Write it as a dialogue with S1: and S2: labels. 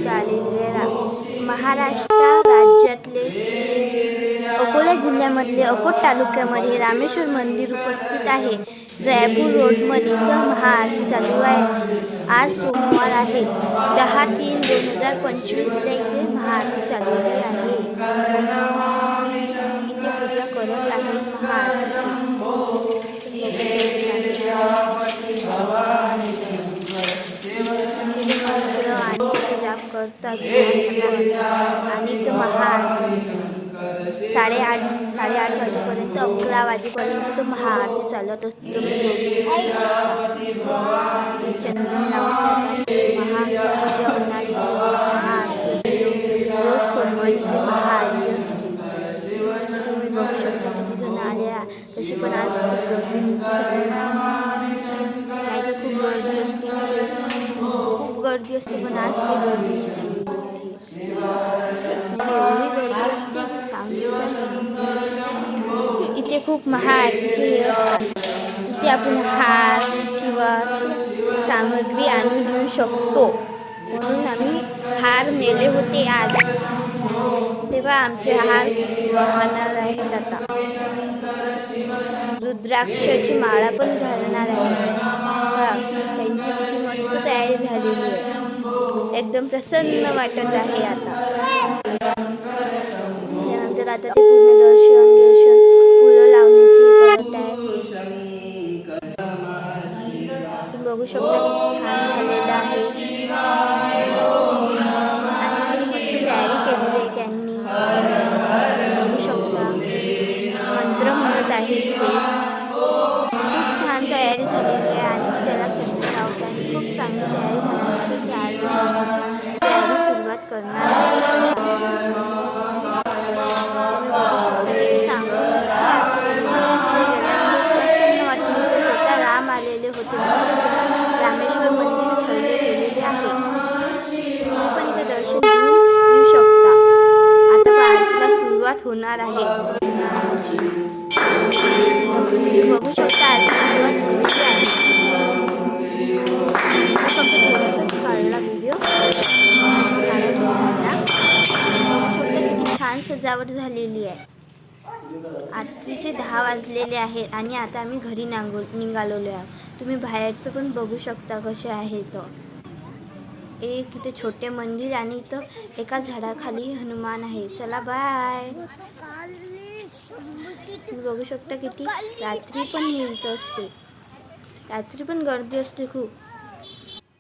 S1: इथं आलेली आहे. महाराष्ट्र राज्यातले अकोला जिल्ह्यामधले अकोट तालुक्यामध्ये रामेश्वर मंदिर उपस्थित आहे. जयपूर रोडमध्ये इथं महाआरती चालू आहे. आज सोमवार आहे 10/3/2025 इथे महाआरती चालू आहे. इथे पूजा करत आहे महाआरती जाप करतात आणि इथं महाआरती 8:30 वाजेपर्यंत 11 वाजेपर्यंत महाआरती चालत असतो. चंदन लावून महापूजा होणारी महाआरती असते. रोज सोमवारी महाआरती असते. तुम्ही बघू शकता किती जण आले. तशी पण आज खूप गर्दी खूप गर्दी असते पण आज काही गर्दी इथे खूप महाआरतीचे हे असतात. इथे आपण हार किंवा सामग्री आणून देऊ शकतो. म्हणून आम्ही हार नेले होते आज, तेव्हा आमचे हार घालणार आहेत. आता रुद्राक्षाची माळा पण घालणार आहे. त्यांची किती मस्त तयारी झालेली आहे. एकदम प्रसन्न वाटत आहे. त्यानंतर आता ते पूर्ण दर्शन फुलं लावण्याची करत आहे. तुम्ही बघू शकता किती छान झालेलं आहे. आणि मस्त तयारी केलेली आहे त्यांनी. बघू शकता मंत्र म्हणत आहे. खूप छान तयारी झालेली आहे आणि त्याला चंद्र लावत आहे. खूप चांगली तयारी झाली आहे. तयारी सुरुवात करणार आहे. स्वतः राम आलेले होते. रामेश्वर मंदिर ठरले गेलेले आहे. तुम्ही पण इथे दर्शन घेऊन येऊ शकता. आता आरतीला सुरुवात होणार आहे. बघू शकता आरती सुरुवात झालेली आहे. फक्त थोडासाच काढला व्हिडिओ. बघू शकता किती छान सजावट झालेली आहे. आरतीचे 10 वाजलेले आहेत आणि आता आम्ही घरी निघालेलो आहोत. तुम्ही बाहेरचं पण बघू शकता कसे आहे. एक इथे छोटे मंदिर आणि इथं एका झाडाखाली हनुमान आहे. चला बाय. तुम्ही बघू शकता किती रात्री पण इथं असते. रात्री पण गर्दी असते खूप.